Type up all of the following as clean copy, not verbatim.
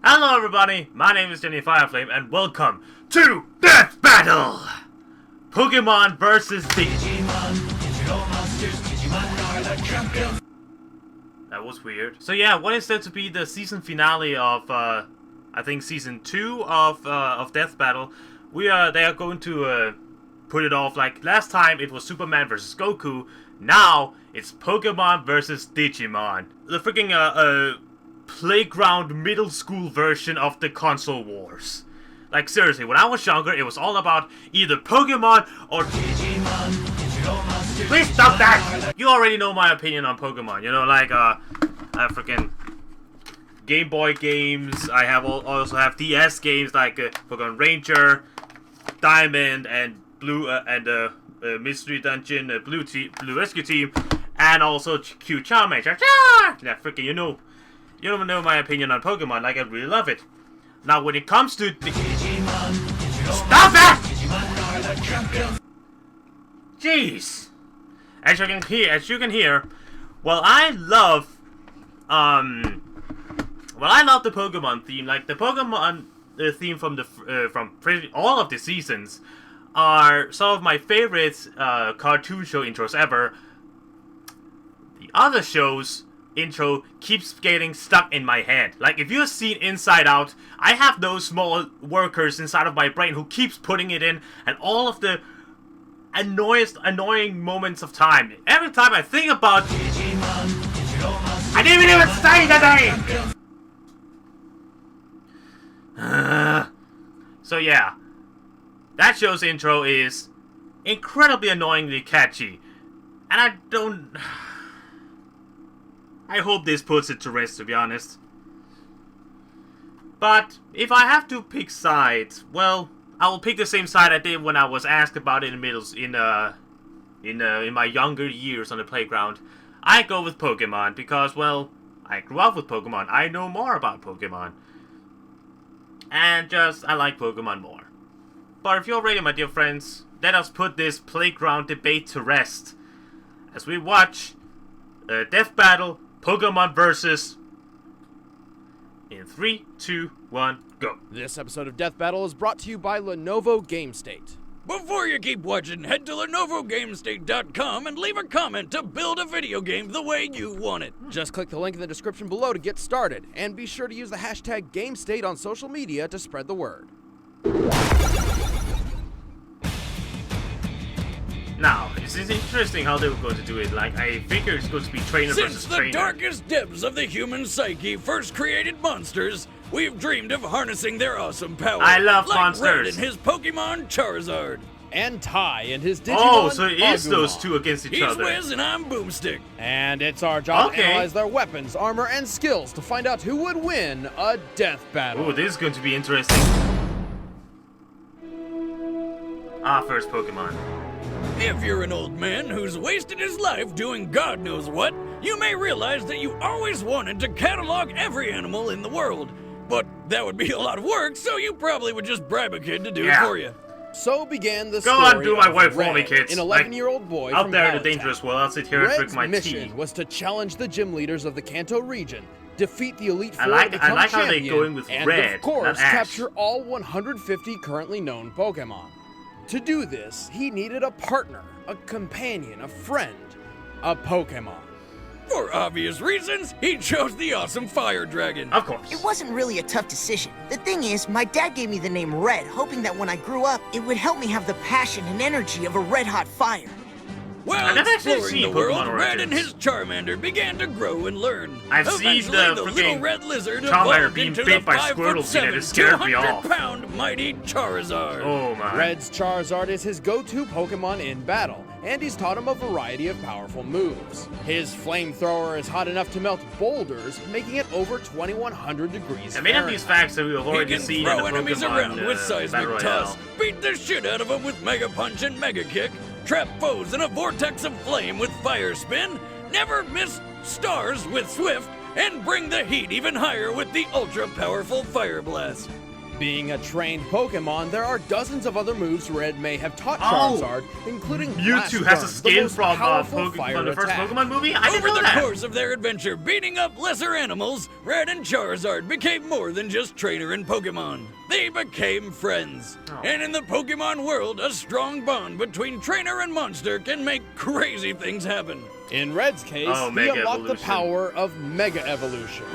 Hello everybody, my name is JohnnyFerno and welcome to Death Battle! Pokemon vs. Digimon, digital monsters, Digimon are the champions. That was weird. So yeah, what is said to be the season finale of, I think season 2 of Death Battle. They are going to, put it off like last time it was Superman vs. Goku. Now, it's Pokemon vs. Digimon. The freaking, playground middle school version of the console wars. Like seriously, when I was younger, it was all about either Pokemon or Digimon. Please stop that! You already know my opinion on Pokemon. You know, like I freaking Game Boy games. I also have DS games like Pokemon Ranger, Diamond, and Blue Mystery Dungeon, Blue Rescue Team, and also Q Charm. Yeah, freaking you don't know my opinion on Pokemon, like I really love it. Now when it comes to Digimon, stop that! Jeez. As you can hear, well I love the Pokemon theme. Like the Pokemon theme from all of the seasons are some of my favorite cartoon show intros ever. The other shows intro keeps getting stuck in my head. Like if you've seen Inside Out, I have those small workers inside of my brain who keeps putting it in, and all of the annoying moments of time. Every time I think about Digimon, I didn't even say the name! So yeah, that show's intro is incredibly annoyingly catchy, and I hope this puts it to rest, to be honest. But if I have to pick sides, well, I will pick the same side I did when I was asked about it in my younger years on the playground. I go with Pokemon because, well, I grew up with Pokemon. I know more about Pokemon, and I like Pokemon more. But if you're ready, my dear friends, let us put this playground debate to rest as we watch Death Battle. Pokemon versus in 3, 2, 1, go. This episode of Death Battle is brought to you by Lenovo GameState. Before you keep watching, head to LenovoGameState.com and leave a comment to build a video game the way you want it. Just click the link in the description below to get started, and be sure to use the hashtag GameState on social media to spread the word. Now, it's interesting how they were going to do it. Like, I figure it's going to be trainer versus trainer. Since the darkest depths of the human psyche first created monsters, we've dreamed of harnessing their awesome power. I love like monsters. Red and his Pokemon Charizard. And Ty and his Digimon. Oh, so it is Agumon. those two against each other. He's Wiz and I'm Boomstick. And it's our job to analyze their weapons, armor, and skills to find out who would win a death battle. Oh, this is going to be interesting. First Pokemon. If you're an old man who's wasted his life doing God knows what, you may realize that you always wanted to catalog every animal in the world. But that would be a lot of work, so you probably would just bribe a kid to do it for you. So began the story. Go on, do my work for me, kids. An 11-year-old boy out from there in the Palatown. dangerous world. I'll sit here and drink my tea. Red's mission was to challenge the gym leaders of the Kanto region, defeat the Elite Four I to become like champion, how they're going with and Red, of course, not Ash. capture all 150 currently known Pokemon. To do this, he needed a partner, a companion, a friend, a Pokemon. For obvious reasons, he chose the awesome Fire Dragon. Of course. It wasn't really a tough decision. The thing is, my dad gave me the name Red, hoping that when I grew up, it would help me have the passion and energy of a red-hot fire. While exploring the world, Red and his Charmander began to grow and learn. I've seen the little red lizard Charmander evolved being into bit the by Squirtles, and it scared me off. 200-pound mighty Charizard. Oh my. Red's Charizard is his go-to Pokemon in battle, and he's taught him a variety of powerful moves. His flamethrower is hot enough to melt boulders, making it over 2100 degrees I made up these facts that we've already seen in the enemies Pokemon around with seismic toss, beat the shit out of them with Mega Punch and Mega Kick, trap foes in a vortex of flame with Fire Spin, never miss stars with Swift, and bring the heat even higher with the ultra-powerful Fire Blast. Being a trained Pokemon, there are dozens of other moves Red may have taught Oh! Charizard, including Mewtwo Blast has a Burn, the skin most from powerful fire the first attack. Pokemon movie? I didn't Over know the that! course of their adventure beating up lesser animals, Red and Charizard became more than just trainer and Pokemon. They became friends. Oh. And in the Pokemon world, a strong bond between trainer and monster can make crazy things happen. In Red's case, Oh, he Mega unlocked the Evolution. power of Mega Evolution.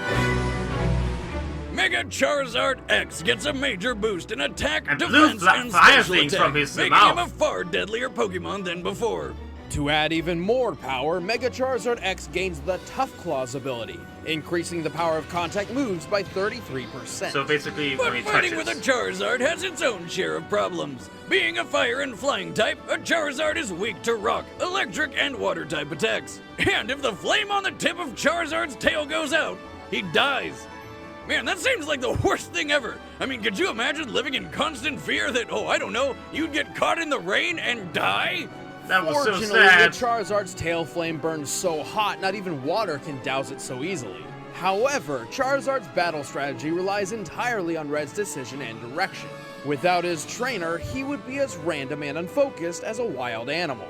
Mega Charizard X gets a major boost in attack, And blue defense, and fire special things attack, from his making mouth. him a far deadlier Pokemon than before. To add even more power, Mega Charizard X gains the Tough Claws ability, increasing the power of contact moves by 33%. So basically, But when he fighting touches... with a Charizard has its own share of problems. Being a fire and flying type, a Charizard is weak to rock, electric, and water type attacks. And if the flame on the tip of Charizard's tail goes out, he dies. Man, that seems like the worst thing ever. I mean, could you imagine living in constant fear that, oh, I don't know, you'd get caught in the rain and die? That was so Fortunately, sad. the Charizard's tail flame burns so hot, not even water can douse it so easily. However, Charizard's battle strategy relies entirely on Red's decision and direction. Without his trainer, he would be as random and unfocused as a wild animal.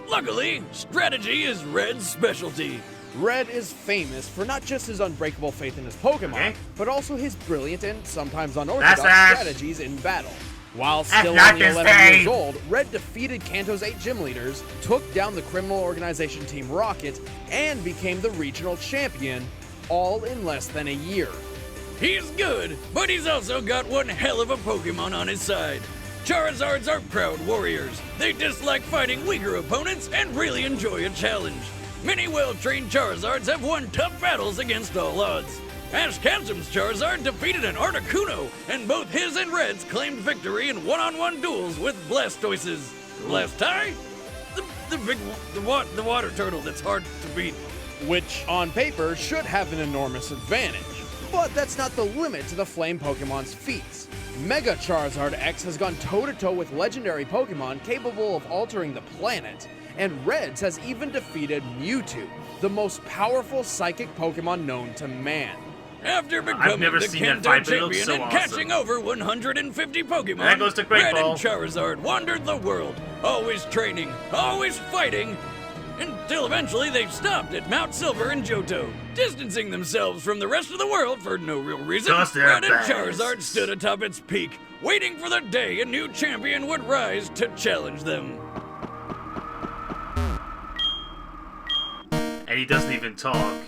Luckily, strategy is Red's specialty. Red is famous for not just his unbreakable faith in his Pokemon, Okay. but also his brilliant and sometimes unorthodox That's strategies in battle. While still not only his 11 thing. years old, Red defeated Kanto's 8 gym leaders, took down the criminal organization Team Rocket, and became the regional champion, all in less than a year. He's good, but he's also got one hell of a Pokemon on his side. Charizards are proud warriors. They dislike fighting weaker opponents and really enjoy a challenge. Many well-trained Charizards have won tough battles against all odds. Ash Ketchum's Charizard defeated an Articuno, and both his and Red's claimed victory in one-on-one duels with Blastoises. Blastai? The water turtle that's hard to beat. Which, on paper, should have an enormous advantage. But that's not the limit to the Flame Pokemon's feats. Mega Charizard X has gone toe-to-toe with legendary Pokemon capable of altering the planet, and Red's has even defeated Mewtwo, the most powerful psychic Pokemon known to man. After becoming never the seen that Kanto fight, but it looks champion so and awesome. catching over 150 Pokemon, There goes the Great Red Ball. and Charizard wandered the world, always training, always fighting, until eventually they stopped at Mount Silver in Johto, distancing themselves from the rest of the world for no real reason. Just their Red and best. Charizard stood atop its peak, waiting for the day a new champion would rise to challenge them. And he doesn't even talk.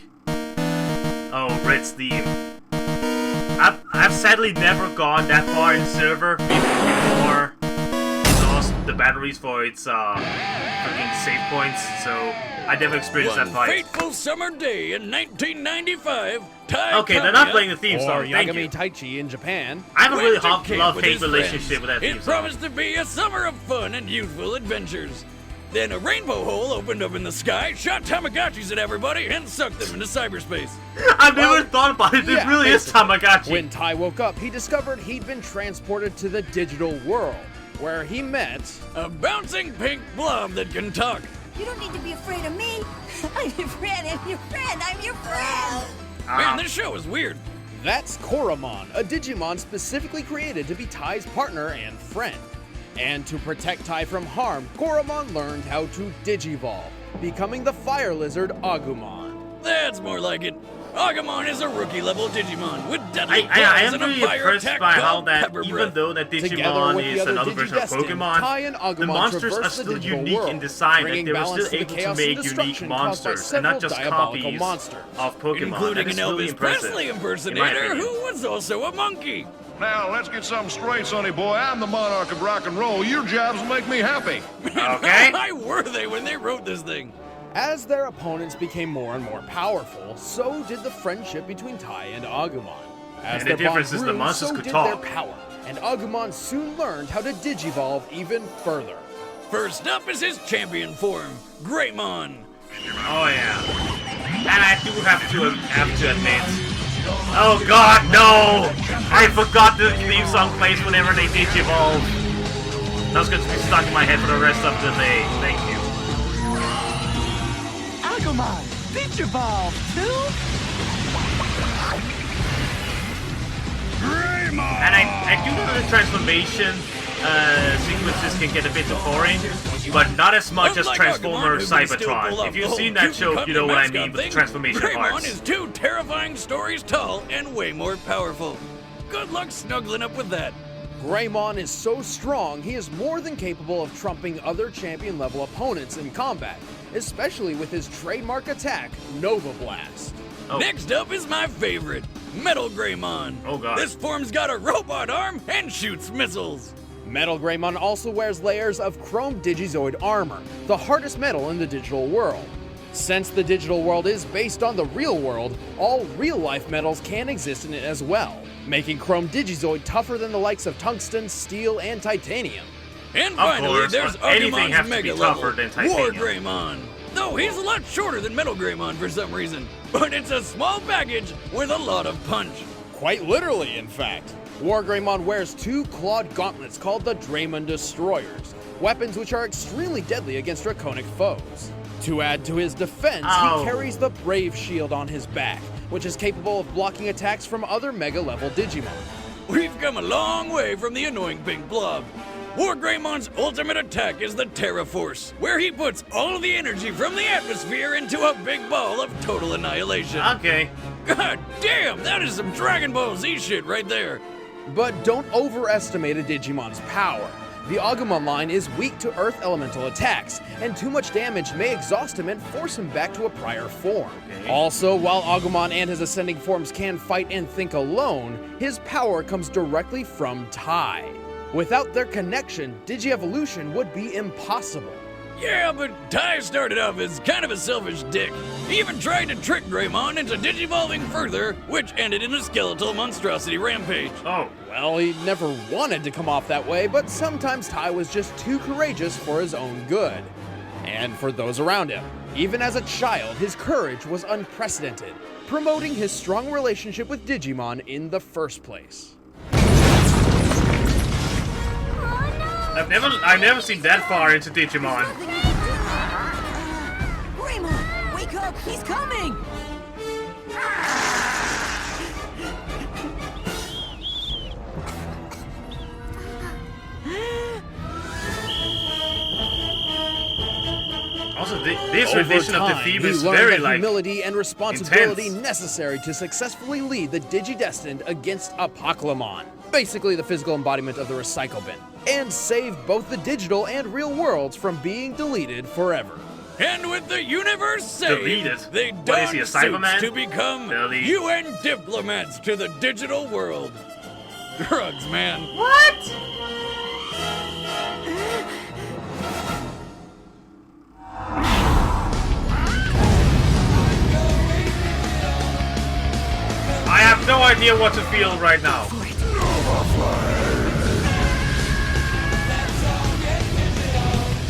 Oh, Red's theme. I've sadly never gone that far in Silver before it lost the batteries for its freaking save points, so I never experienced One that fight. fateful summer day in 1995, Tai Okay, they're not Kamiya playing the theme Or song. Thank Yagami you. Taichi in Japan. I have a really went to camp with love-hate his relationship friends. with that theme It song. promised to be a summer of fun and youthful adventures. Then a rainbow hole opened up in the sky, shot Tamagotchis at everybody, and sucked them into cyberspace. I've never thought about it. It Yeah, really is basically. Tamagotchi. When Tai woke up, he discovered he'd been transported to the digital world, where he met A bouncing pink blob that can talk. You don't need to be afraid of me. I'm your friend. I'm your friend. I'm your friend. Man, this show is weird. That's Koromon, a Digimon specifically created to be Tai's partner and friend. And to protect Tai from harm, Koromon learned how to Digivolve, becoming the fire lizard Agumon. That's more like it. Agumon is a rookie-level Digimon with deadly I claws am and a really fire impressed attack by how called that, Pepper even Breath. though that Together Digimon with the is other another version of Digidestined, Pokemon, Tai and the Agumon monsters are traverse the still digital unique world, in design. Like bringing they were balance still to able the to chaos make and unique destruction caused by monsters, and not several just diabolical copies monsters. of Pokemon. Including That is an really Elvis impressive, Presley in my impersonator opinion. who was also a monkey. Now, let's get something straight, sonny boy. I'm the monarch of rock and roll. Your jobs make me happy. Okay. How high were they when they wrote this thing? As their opponents became more and more powerful, so did the friendship between Tai and Agumon. As And the their difference bond is the grew, monsters so could did talk. their power, and Agumon soon learned how to Digivolve even further. First up is his champion form, Greymon. Oh yeah. And I do have to admit. Oh god, no! I forgot the theme song plays whenever they Digivolve. That's going to be stuck in my head for the rest of the day. Thank you. Agumon, Digivolve too? And I do know that the transformation sequences can get a bit boring, but not as much as Transformer Cybertron. If you've seen that show, you know what I mean with the transformation Greymon parts. is 2 terrifying stories tall and way more powerful. Good luck snuggling up with that. Greymon is so strong, he is more than capable of trumping other champion-level opponents in combat, especially with his trademark attack, Nova Blast. Oh. Next up is my favorite, Metal Greymon. Oh god. This form's got a robot arm and shoots missiles. Metal Greymon also wears layers of chrome Digizoid armor, the hardest metal in the digital world. Since the digital world is based on the real world, all real-life metals can exist in it as well, making chrome Digizoid tougher than the likes of tungsten, steel, and titanium. And finally, course, there's but anything has Agumon's to be Mega tougher Level, than titanium. War Greymon. Though he's a lot shorter than Metal Greymon for some reason, but it's a small package with a lot of punch. Quite literally, in fact. War Greymon wears 2 clawed gauntlets called the Draymond Destroyers, weapons which are extremely deadly against draconic foes. To add to his defense, Ow. he carries the Brave Shield on his back, which is capable of blocking attacks from other Mega-level Digimon. We've come a long way from the annoying pink blob. War Greymon's ultimate attack is the Terra Force, where he puts all the energy from the atmosphere into a big ball of total annihilation. Okay. God damn, that is some Dragon Ball Z shit right there. But don't overestimate a Digimon's power. The Agumon line is weak to Earth Elemental attacks, and too much damage may exhaust him and force him back to a prior form. Okay. Also, while Agumon and his ascending forms can fight and think alone, his power comes directly from Tai. Without their connection, Digievolution would be impossible. Yeah, but Tai started off as kind of a selfish dick. He even tried to trick Greymon into digivolving further, which ended in a skeletal monstrosity rampage. Oh. Well, he never wanted to come off that way, but sometimes Tai was just too courageous for his own good. And for those around him. Even as a child, his courage was unprecedented, promoting his strong relationship with Digimon in the first place. I've never seen that far into Digimon. Greymon, wake up! He's coming! Also, this Over rendition of the time, theme he is learned very the like humility and responsibility intense. necessary to successfully lead the Digidestined against Apoclymon, basically the physical embodiment of the recycle bin, and save both the digital and real worlds from being deleted forever. And with the universe saved, Deleted? they What is donned he, a suits Cyberman? to become Delete. UN diplomats to the digital world. Drugs, man. What? I have no idea what to feel right now.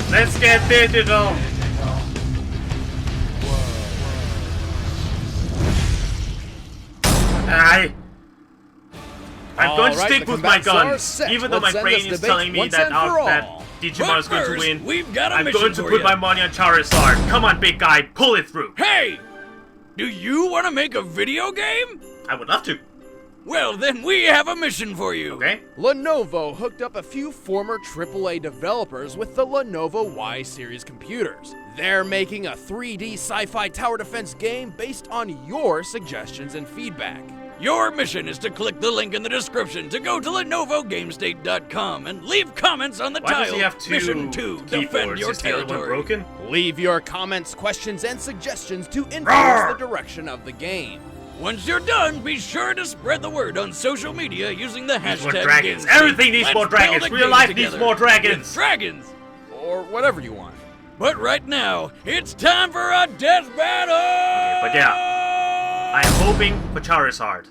Let's get digital. I'm going to Alright, stick the with my combats are guns, set. even though Let's my end brain this is debate telling me once that, and for that all. Digimon But is going to first, win. we've got a I'm mission going to for put ya. my money on Charizard. Come on, big guy, pull it through. Hey! Do you want to make a video game? I would love to. Well, then we have a mission for you. Okay? Lenovo hooked up a few former AAA developers with the Lenovo Y series computers. They're making a 3D sci-fi tower defense game based on your suggestions and feedback. Your mission is to click the link in the description to go to LenovoGameState.com and leave comments on the Why does tile. he have two Mission 2, defend keyboards? your Is the other one territory. broken? Leave your comments, questions, and suggestions to influence Roar! the direction of the game. Once you're done, be sure to spread the word on social media using the Needs more hashtag dragons. GameState. Everything needs Let's more dragons. build a Real game life needs together more dragons. with dragons. Or whatever you want. But right now, it's time for a death battle! But yeah, I am hoping for Charizard.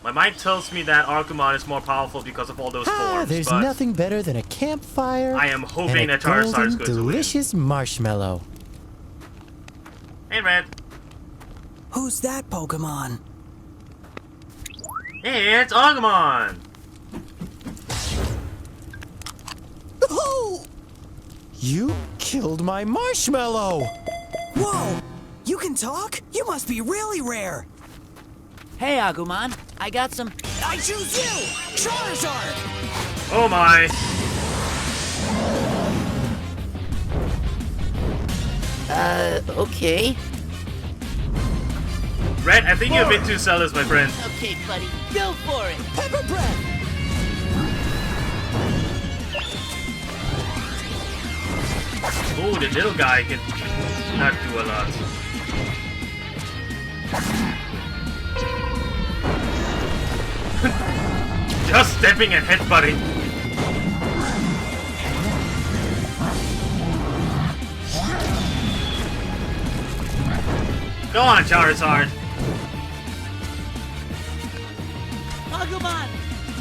My mind tells me that Arcumon is more powerful because of all those forms, There's but nothing better than a campfire I am hoping and a that Charizard is golden, going to win. delicious marshmallow. Hey, Red. Who's that Pokemon? Hey, it's Agumon! Oh! You killed my marshmallow! Whoa! You can talk? You must be really rare. Hey, Agumon, I got some I choose you! Charizard! Oh my! Okay. Red, I think you're a bit too zealous, my friend. Okay, buddy, go for it. Pepper breath! Oh, the little guy can not do a lot. Just stepping and headbutting. Go on, Charizard. Pokemon!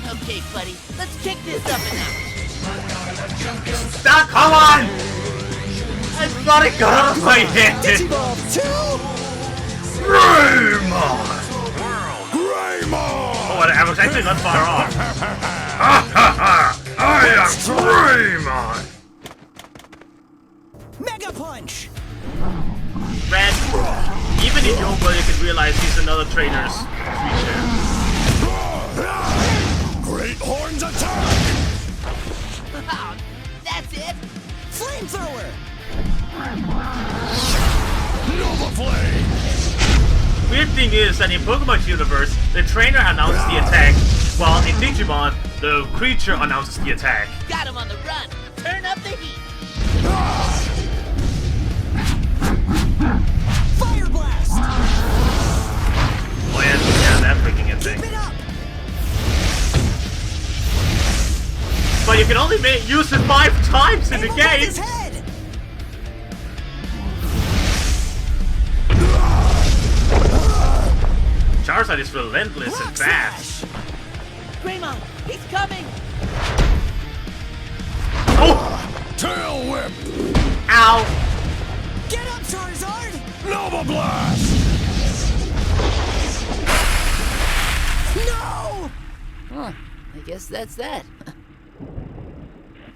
Okay, buddy, let's kick this up a notch. Stop! Come on! I thought it got out of my head. Digivolve 2! Greymon! Greymon! Oh, I was actually not far off. Ha ha ha! I am Greymon! Mega Punch! Red, even in your world you can realize he's another trainer's creature. Great Horns attack! That's it? Flamethrower! Nova Flame! Weird thing is that in Pokemon's universe, the trainer announces the attack, while in Digimon, the creature announces the attack. Got him on the run. Turn up the heat. Fire Blast! Oh yeah, that freaking thing. Keep it up! But you can only use it 5 times in the Aim above game! his head! Charizard is relentless and fast. Greymon, he's coming. Oh! Tail Whip! Ow! Get up, Charizard! Nova Blast! No! Huh, I guess that's that.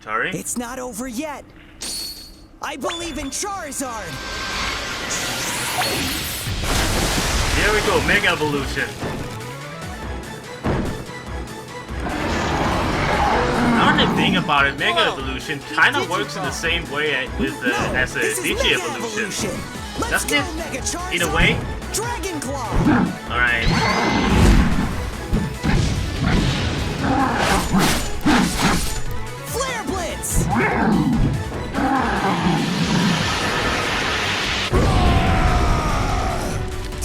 Sorry? It's not over yet. I believe in Charizard! Here we go, Mega Evolution. Now that I think about it, Mega Evolution kind of works in the same way as a This is Digi Mega Evolution. Let's Doesn't go, it? Mega Charizard! In a way? Dragon Claw! Alright. Flare Blitz!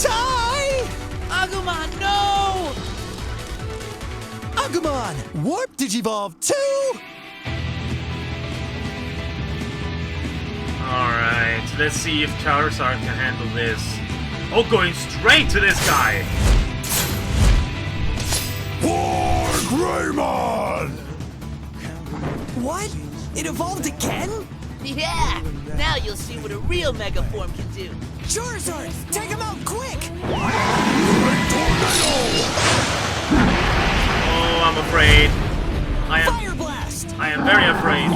Die! Agumon, no! Agumon! Warp Digivolve 2! Alright, let's see if Charizard can handle this. Oh, going straight to this guy! For Greymon! What? It evolved again? Yeah! Now you'll see what a real Mega Form can do. Charizard, take him out quick! Great Tornado! Oh, I'm afraid. Fire Blast! I am very afraid.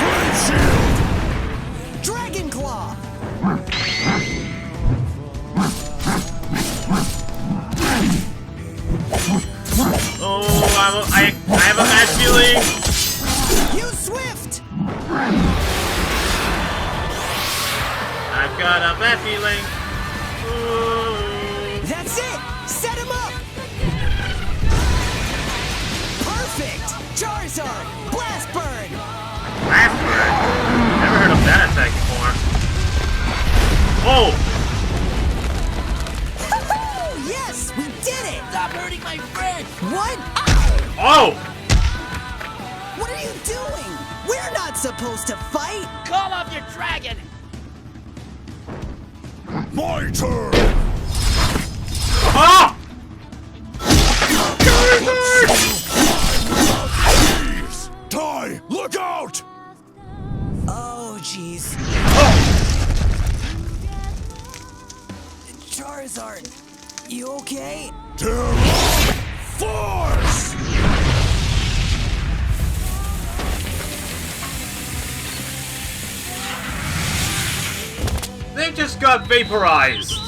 Great Shield! Dragon Claw! Oh, I have a bad feeling. Use Swift! I've got a bad feeling. Ooh. That's it! Set him up! Perfect! Charizard! Blast Burn! Blast Burn. Never heard of that attack before. Oh! Yes! We did it! Stop hurting my friend! What? Ow! Oh! What are you doing? We're not supposed to fight! Call off your dragon! My turn! Oh! Ty, look out! Oh, jeez. Charizard, you okay? Terra Force! They just got vaporized.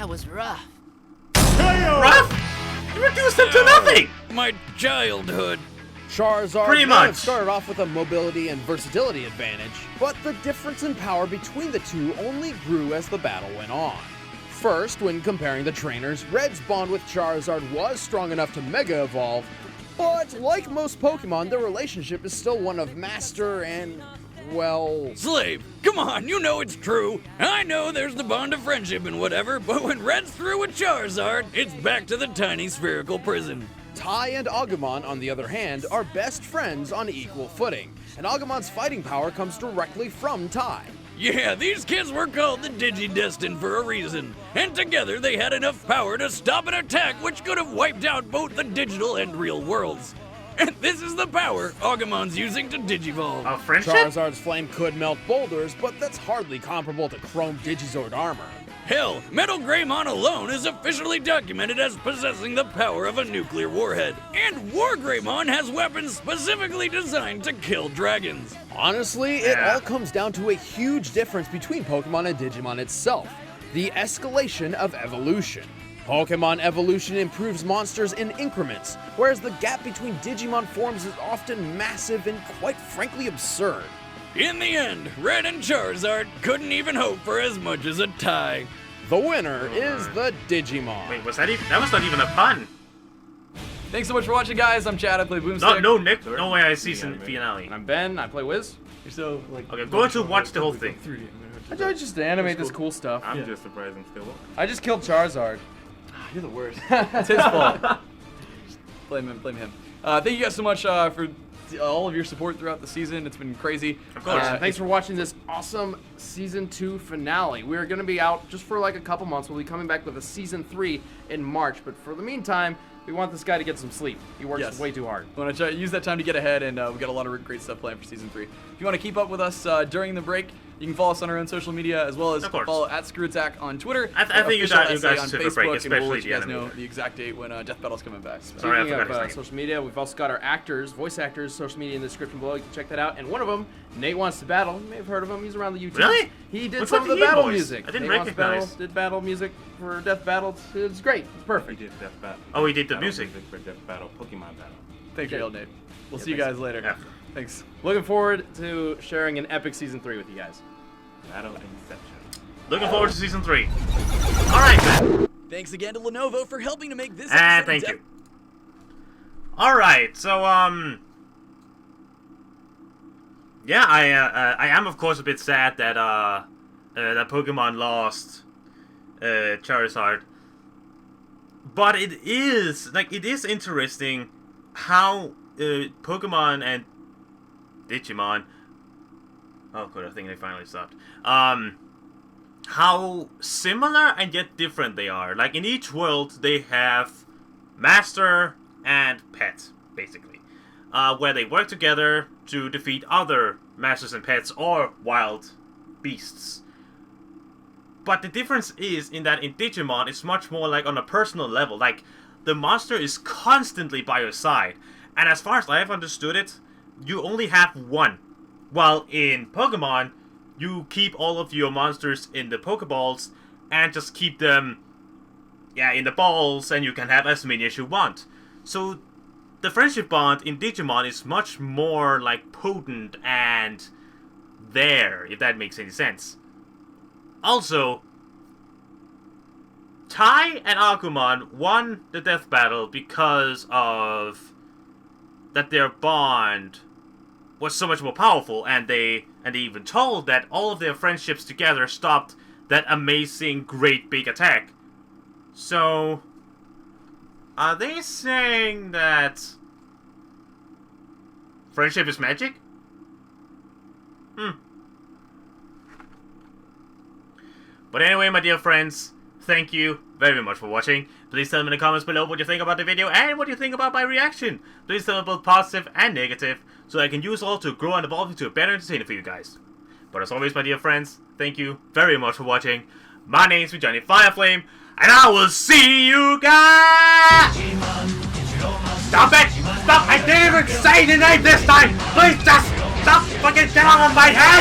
That was rough. Rough? You reduced them to nothing! My childhood. Charizard Pretty may have much. started off with a mobility and versatility advantage, but the difference in power between the two only grew as the battle went on. First, when comparing the trainers, Red's bond with Charizard was strong enough to Mega Evolve, but like most Pokemon, their relationship is still one of master and, well... Slave, come on, you know it's true. I know there's the bond of friendship and whatever, but when Red's through with Charizard, it's back to the tiny spherical prison. Tai and Agumon, on the other hand, are best friends on equal footing, and Agumon's fighting power comes directly from Tai. Yeah, these kids were called the Digi-Destined for a reason, and together they had enough power to stop an attack which could have wiped out both the digital and real worlds. And this is the power Agumon's using to Digivolve. A friendship? Charizard's flame could melt boulders, but that's hardly comparable to Chrome Digizord armor. Hell, Metal Greymon alone is officially documented as possessing the power of a nuclear warhead. And War Greymon has weapons specifically designed to kill dragons. Honestly, it all comes down to a huge difference between Pokemon and Digimon itself: the escalation of evolution. Pokemon evolution improves monsters in increments, whereas the gap between Digimon forms is often massive and quite frankly absurd. In the end, Red and Charizard couldn't even hope for as much as a tie. The winner is the Digimon. Wait, was that even? That was not even a pun. Thanks so much for watching, guys. I'm Chad. I play Boomstick. No, Nick. No way. I season finale. And I'm Ben. I play Wiz. You're so like. Okay, go to watch the whole thing. I just animate this cool stuff. I'm just surprised I'm still up. I just killed Charizard. You're the worst. It's his fault. Blame him. Thank you guys so much for all of your support throughout the season. It's been crazy. Of course. Thanks for watching this awesome Season 2 finale. We're going to be out just for like a couple months. We'll be coming back with a Season 3 in March. But for the meantime, we want this guy to get some sleep. He works way too hard. We want to use that time to get ahead, and we got a lot of great stuff planned for Season 3. If you want to keep up with us during the break, you can follow us on our own social media, as well as follow @ScrewAttack on Twitter. I think you guys on took a Facebook, break, and especially we'll let you guys the know animator. the exact date when Death Battle's coming back. Sorry, I forgot his name. Social media, we've also got our voice actors, social media in the description below. You can check that out. And one of them, Nate Wants to Battle. You may have heard of him. He's around the YouTube. Really? He did What's some of with the the battle voice? music. I didn't Nate Wants to recognize. Battle, did battle music for Death Battle. It's great. It's perfect. He did Death Battle. Oh, he did the Battle music. for Death Battle, Pokemon Battle. Thanks for yelling, Nate. We'll see you thanks. guys later. Yeah. Thanks. Looking forward to sharing an epic Season 3 with you guys. Battle Inception. Looking forward to Season 3. Alright, man. Thanks again to Lenovo for helping to make this And episode thank you. Alright, so, yeah, I am, of course, a bit sad that, that Pokemon lost, Charizard. But it is interesting how, Pokemon and Digimon... Oh, good, I think they finally stopped. How similar and yet different they are. Like, in each world, they have master and pet, basically. Where they work together to defeat other masters and pets or wild beasts. But the difference is in that in Digimon, it's much more like on a personal level. Like, the monster is constantly by your side. And as far as I've understood it, you only have one. While in Pokemon, you keep all of your monsters in the Pokeballs and just keep them, in the balls, and you can have as many as you want. So, the friendship bond in Digimon is much more, like, potent and there, if that makes any sense. Also, Tai and Agumon won the death battle because of that their bond was so much more powerful, and they even told that all of their friendships together stopped that amazing great big attack. So, are they saying that friendship is magic? But anyway, my dear friends, thank you very much for watching. Please tell me in the comments below what you think about the video and what you think about my reaction. Please tell me both positive and negative, so I can use all to grow and evolve into a better entertainer for you guys. But as always, my dear friends, thank you very much for watching. My name's JohnnyFerno, and I will see you guys! Stop it! Stop! I didn't even say the name this time! Please just stop fucking down on my head!